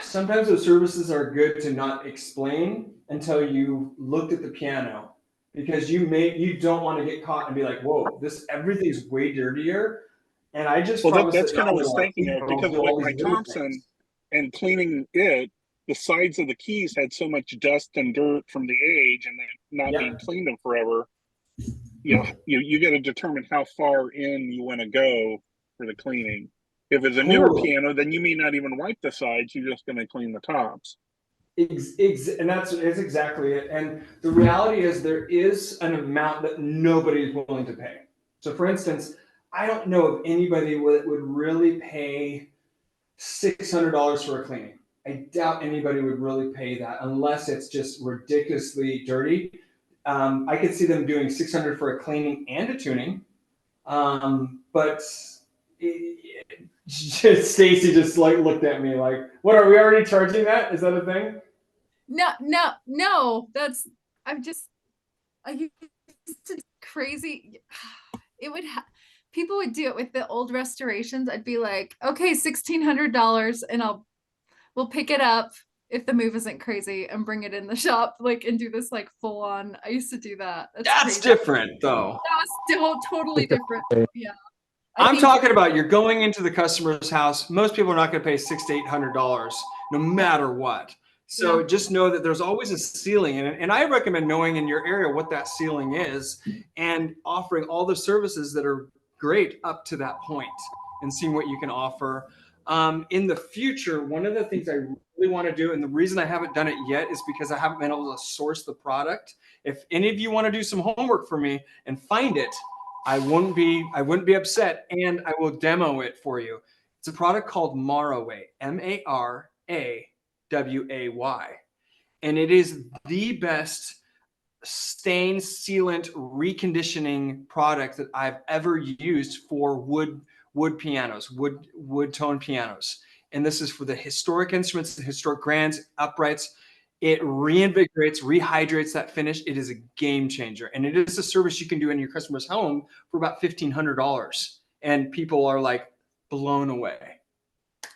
Sometimes those services are good to not explain until you looked at the piano, because you don't want to get caught and be like, whoa, everything's way dirtier. And I just that's kind of what I was thinking of, because with my Thompson and cleaning it, the sides of the keys had so much dust and dirt from the age and then not being cleaned in forever. You got to determine how far in you want to go for the cleaning. If it's a newer piano, then you may not even wipe the sides. You're just going to clean the tops. And that's exactly it. And the reality is there is an amount that nobody is willing to pay. So for instance, I don't know of anybody that would really pay $600 for a cleaning. I doubt anybody would really pay that unless it's just ridiculously dirty. I could see them doing $600 for a cleaning and a tuning. But Stacy just looked at me like, what, are we already charging that? Is that a thing? No, I used to crazy. People would do it with the old restorations. I'd be like, okay, $1,600 and we'll pick it up if the move isn't crazy and bring it in the shop, and do this full on. I used to do that. That's different though. That was still totally different. Yeah. I'm talking about you're going into the customer's house. Most people are not going to pay $600 to $800 no matter what. So just know that there's always a ceiling in it. And I recommend knowing in your area what that ceiling is and offering all the services that are great up to that point and seeing what you can offer. In the future, one of the things I really want to do, and the reason I haven't done it yet is because I haven't been able to source the product. If any of you want to do some homework for me and find it, I wouldn't be upset, and I will demo it for you. It's a product called Maraway, Maraway, and it is the best stain sealant reconditioning product that I've ever used for wood pianos, wood tone pianos. And this is for the historic instruments, the historic grands, uprights. It reinvigorates, rehydrates that finish. It is a game changer. And it is a service you can do in your customer's home for about $1,500. And people are like blown away.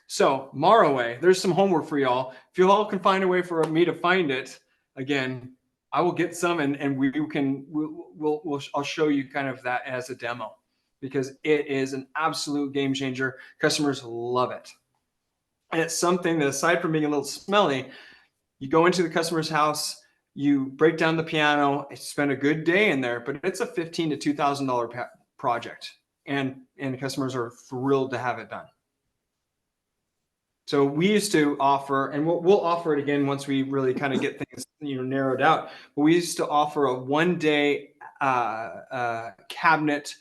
So Marway, there's some homework for y'all. If you all can find a way for me to find it, again, I will get some and I'll show you kind of that as a demo, because it is an absolute game changer. Customers love it. And it's something that, aside from being a little smelly, you go into the customer's house, you break down the piano, spend a good day in there, but it's a $1,500 to $2,000 project, and customers are thrilled to have it done. So we used to offer, and we'll offer it again once we really kind of get things narrowed out. But we used to offer a 1-day cabinet.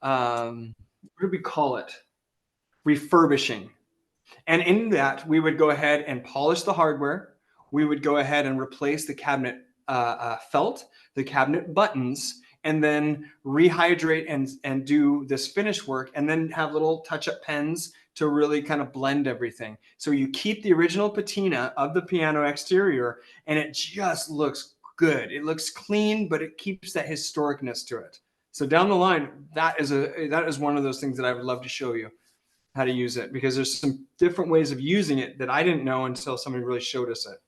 What do we call it? Refurbishing. And in that, we would go ahead and polish the hardware. We would go ahead and replace the cabinet felt, the cabinet buttons, and then rehydrate and do this finish work, and then have little touch-up pens to really kind of blend everything. So you keep the original patina of the piano exterior, and it just looks good. It looks clean, but it keeps that historicness to it. So down the line, that is one of those things that I would love to show you how to use it, because there's some different ways of using it that I didn't know until somebody really showed us it.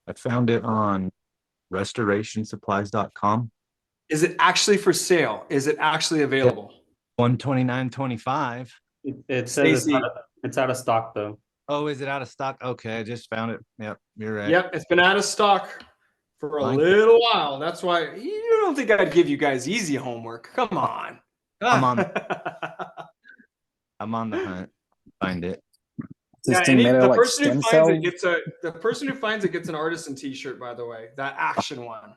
I found it on restorationsupplies.com. Is it actually for sale? Is it actually available? $129.25. It says Stacy. it's out of stock though. Oh, is it out of stock? Okay, I just found it. Yep, you're right. Yep, it's been out of stock for a little while. That's why you don't think I'd give you guys easy homework. Come on. I'm on the hunt. Find it. Yeah, the person who finds it gets an Artisan t-shirt, by the way. That action one.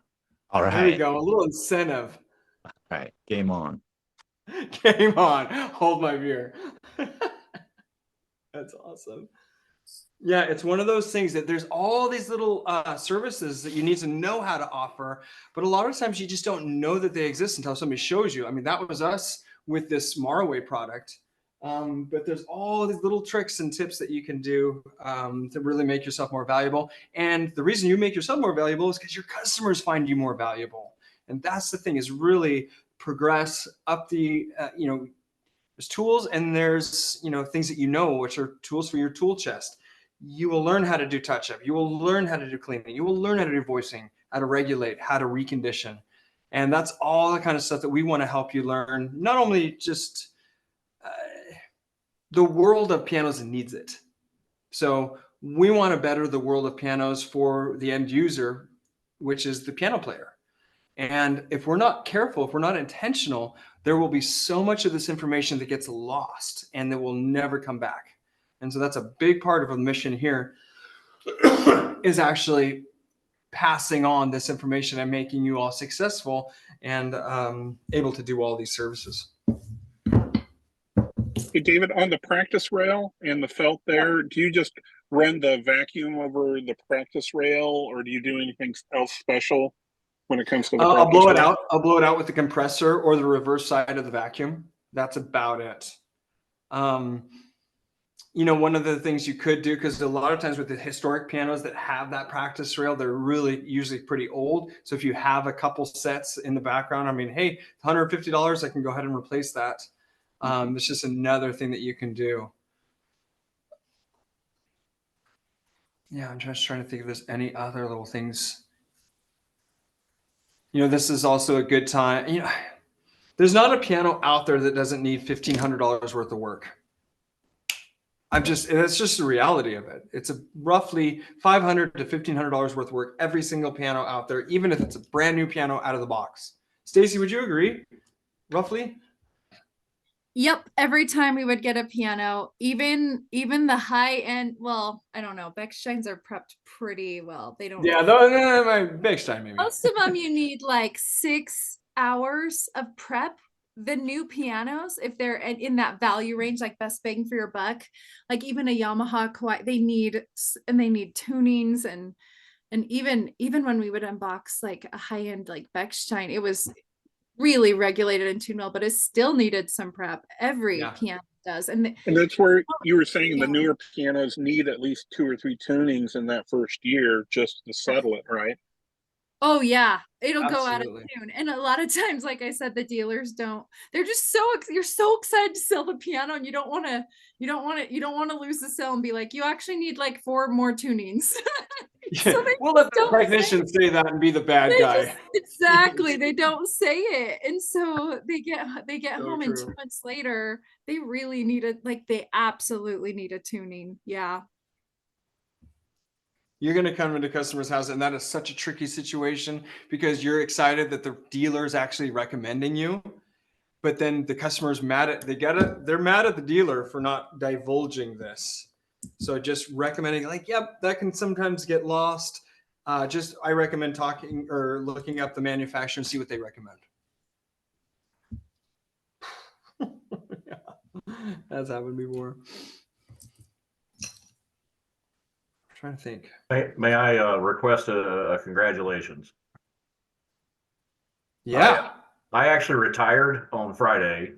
All right. There you go. A little incentive. All right. Game on. Game on. Hold my beer. That's awesome. Yeah, it's one of those things that there's all these little services that you need to know how to offer, but a lot of times you just don't know that they exist until somebody shows you. I mean, that was us with this Marway product. But there's all these little tricks and tips that you can do to really make yourself more valuable. And the reason you make yourself more valuable is because your customers find you more valuable. And that's the thing, is really progress up the, there's tools and there's, things that which are tools for your tool chest. You will learn how to do touch-up. You will learn how to do cleaning. You will learn how to do voicing, how to regulate, how to recondition. And that's all the kind of stuff that we want to help you learn. Not only just the world of pianos needs it. So we want to better the world of pianos for the end user, which is the piano player. And if we're not careful, if we're not intentional, there will be so much of this information that gets lost and that will never come back. And so that's a big part of the mission here is actually passing on this information and making you all successful and able to do all these services. Hey, David, on the practice rail and the felt there, do you just run the vacuum over the practice rail, or do you do anything else special when it comes to the I'll blow it rail? out. I'll blow it out with the compressor or the reverse side of the vacuum. That's about it. One of the things you could do, because a lot of times with the historic pianos that have that practice rail, they're really usually pretty old. So if you have a couple sets in the background, I mean, hey, $150, I can go ahead and replace that. It's just another thing that you can do. Yeah, I'm just trying to think if there's any other little things. This is also a good time. There's not a piano out there that doesn't need $1,500 worth of work. It's just the reality of it. It's a roughly $500 to $1,500 worth of work every single piano out there, even if it's a brand new piano out of the box. Stacy, would you agree? Roughly? Yep. Every time we would get a piano, even the high end, well, I don't know. Bechsteins are prepped pretty well. They don't. Yeah, my Bechstein maybe. Most of them you need like 6 hours of prep. The new pianos, if they're in that value range, like best bang for your buck, like even a Yamaha Kawai, they need tunings and even when we would unbox like a high end like Bechstein, it was really regulated and tuned well, but it still needed some prep. Every piano does. And that's where you were saying the newer pianos need at least 2 or 3 tunings in that first year just to settle it, right? Oh yeah, it'll go out of Absolutely. tune. And a lot of times, like I said, the dealers don't, they're just so, you're so excited to sell the piano and you don't want to lose the sale and be like, you actually need like 4 more tunings. So they We'll let the don't say technician say that and be the bad guy. exactly, they don't say it. And so they get So home and 2 true. months later, they really need it, like they absolutely need a tuning. Yeah. You're going to come into customers' house, and that is such a tricky situation because you're excited that the dealer is actually recommending you, but then the customer's mad at they're mad at the dealer for not divulging this. So just recommending, like, yep, that can sometimes get lost. I recommend talking or looking up the manufacturer and see what they recommend. Yeah, that's happened before. Trying to think. May I request a congratulations? Yeah. I actually retired on Friday,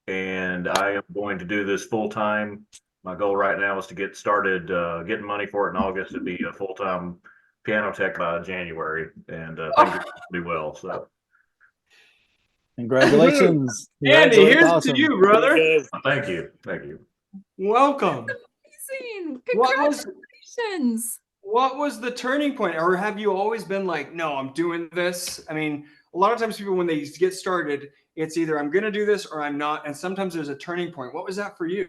and I am going to do this full time. My goal right now is to get started getting money for it in August to be a full time piano tech by January, and things are going to do well. So, Congratulations. Andy, Congratulations. here's Awesome. to you, brother. thank you, thank you. Welcome. Amazing. What Congratulations. was the turning point, or have you always been like, no, I'm doing this? I mean, a lot of times people, when they get started, it's either I'm going to do this or I'm not. And sometimes there's a turning point. What was that for you?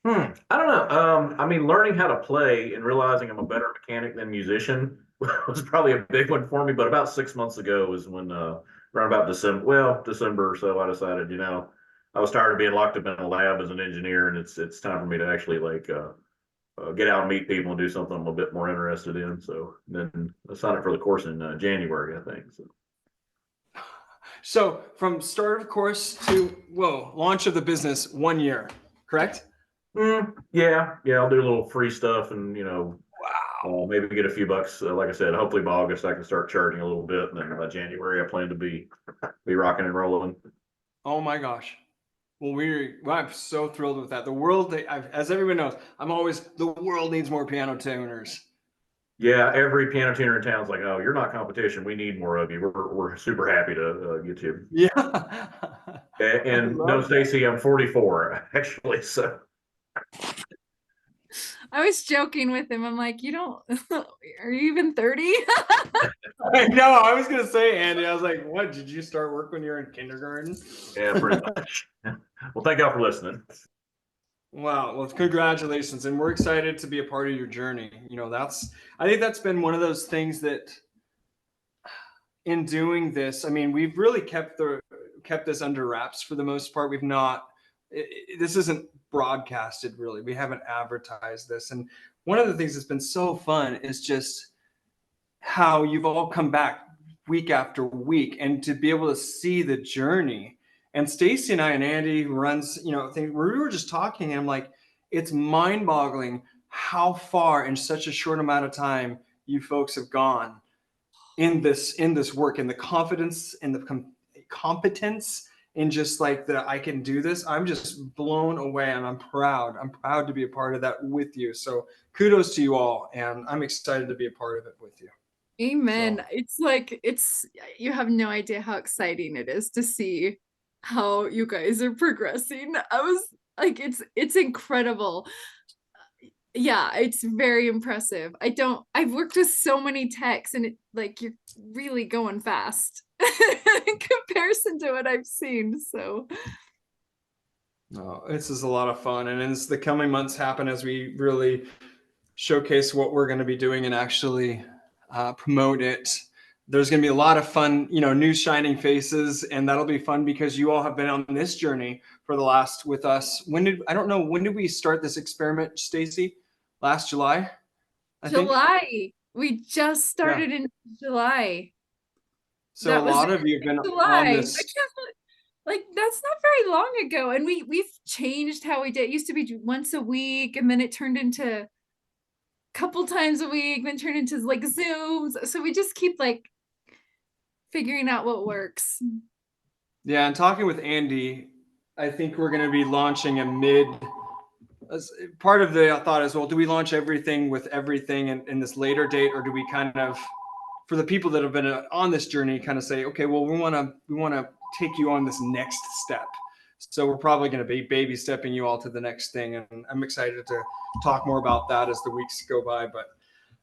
I don't know. I mean, learning how to play and realizing I'm a better mechanic than musician was probably a big one for me. But about 6 months ago was when, around about December or so, I decided, I was tired of being locked up in a lab as an engineer, and it's time for me to actually get out and meet people and do something I'm a bit more interested in. So then I signed up for the course in January, I think. So from start of course to launch of the business, 1 year, correct? Yeah, I'll do a little free stuff and Wow. maybe get a few bucks. Like I said, hopefully by August I can start charging a little bit, and then by January I plan to be rocking and rolling. Oh my gosh. Well, I'm so thrilled with that. The world, as everyone knows, the world needs more piano tuners. Yeah, every piano tuner in town's like, oh, you're not competition. We need more of you. We're super happy to get you. Yeah. And no, Stacy, I'm 44 actually. So I was joking with him. I'm like, are you even 30? I know. I was going to say, Andy, I was like, what? Did you start work when you were in kindergarten? yeah, pretty much. Well, thank y'all for listening. Wow. Well, congratulations. And we're excited to be a part of your journey. I think that's been one of those things that in doing this, I mean, we've really kept this under wraps for the most part. We've not, this isn't broadcasted really. We haven't advertised this. And one of the things that's been so fun is just how you've all come back week after week and to be able to see the journey. And Stacy and I and Andy, who runs, we were just talking, and I'm like, it's mind-boggling how far in such a short amount of time you folks have gone in this work, and the confidence and the competence and just like that I can do this. I'm just blown away, and I'm proud to be a part of that with you. So kudos to you all, and I'm excited to be a part of it with you. Amen. So. It's like, you have no idea how exciting it is to see how you guys are progressing. I was like, it's incredible. Yeah, it's very impressive. I've worked with so many techs, and you're really going fast in comparison to what I've seen. So no, this is a lot of fun. And as the coming months happen, as we really showcase what we're going to be doing and actually promote it, there's going to be a lot of fun, new shining faces. And that'll be fun because you all have been on this journey for the last with us. When did we start this experiment, Stacy? Last July? July. We just started in July. So a lot of you have been July. on this. That's not very long ago. And we've changed how we did. It used to be once a week, and then it turned into a couple times a week, then turned into Zooms. So we just keep figuring out what works. Yeah, and talking with Andy, I think we're going to be launching a mid. Part of the thought is, well, do we launch everything with everything in this later date, or do we kind of, for the people that have been on this journey, kind of say, okay, well, we want to take you on this next step. So we're probably going to be baby stepping you all to the next thing, and I'm excited to talk more about that as the weeks go by. But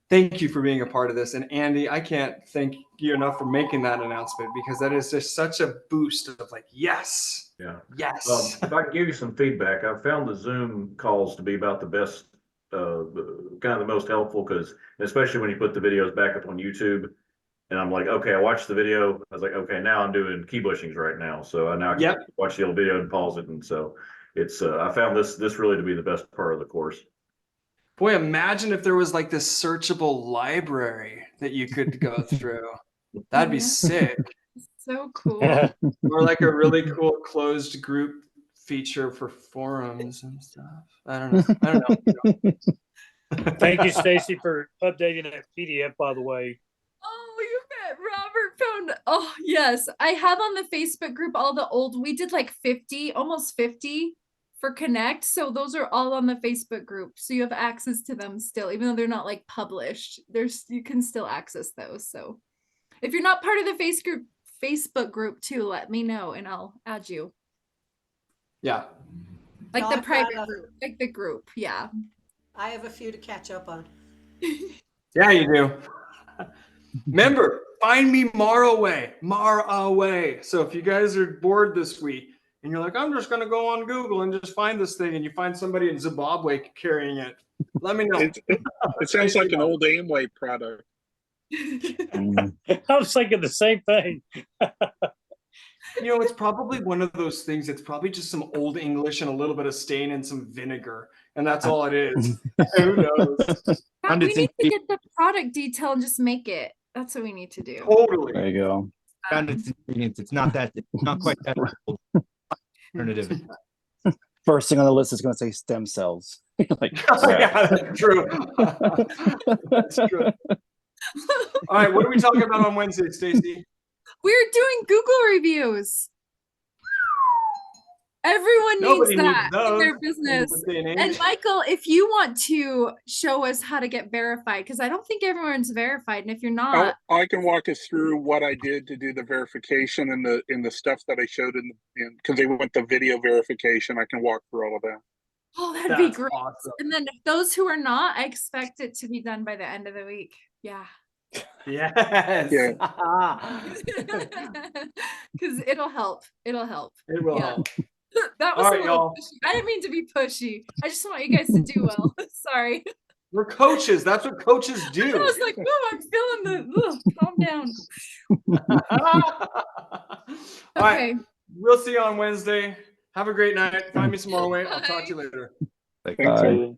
thank you for being a part of this. And Andy, I can't thank you enough for making that announcement, because that is just such a boost of like, yes, yes. If I can give you some feedback, I've found the Zoom calls to be about the best, kind of the most helpful, because especially when you put the videos back up on YouTube, and I'm like, okay, I watched the video. I was like, okay, now I'm doing key bushings right now. So I now can watch the old video and pause it. And so it's, I found this really to be the best part of the course. Boy, imagine if there was like this searchable library that you could go through. That'd be sick. So cool. Or like a really cool closed group feature for forums and stuff. I don't know. Thank you, Stacy, for updating that PDF, by the way. Oh, you bet. Robert found, oh yes, I have on the Facebook group all the old, we did like 50, almost 50 for Connect. So those are all on the Facebook group. So you have access to them still, even though they're not like published. You can still access those. So if you're not part of the Facebook group too, let me know and I'll add you. Yeah. Like No, the I've private got group, like the group. Yeah. I have a few to catch up on. Yeah, you do. Remember, find me Maraway. So if you guys are bored this week and you're like, I'm just going to go on Google and just find this thing, and you find somebody in Zimbabwe carrying it, let me know. It sounds like an old Amway product. I was thinking the same thing. You know, it's probably one of those things. It's probably just some old English and a little bit of stain and some vinegar, and that's all it is. Who knows? We need to get the product detail and just make it. That's what we need to do. Totally. There you go. Found its ingredients. It's not quite that alternative. First thing on the list is going to say stem cells. Like, yeah, that's true. That's true. All right, what are we talking about on Wednesday, Stacy? We're doing Google reviews. Everyone needs that in their business. And Michael, if you want to show us how to get verified, because I don't think everyone's verified, and if you're not, I can walk us through what I did to do the verification and the stuff that I showed in because they went the video verification. I can walk through all of that. Oh, that'd be great. Awesome. And then those who are not, I expect it to be done by the end of the week. Yeah. Yes. Yeah. Because it'll help. It'll help. It will help. That was y'all. I didn't mean to be pushy. I just want you guys to do well. Sorry. We're coaches. That's what coaches do. I was like, oh, I'm feeling the calm down. All right. We'll see you on Wednesday. Have a great night. Find me some more way. I'll talk to you later. Thanks, everyone.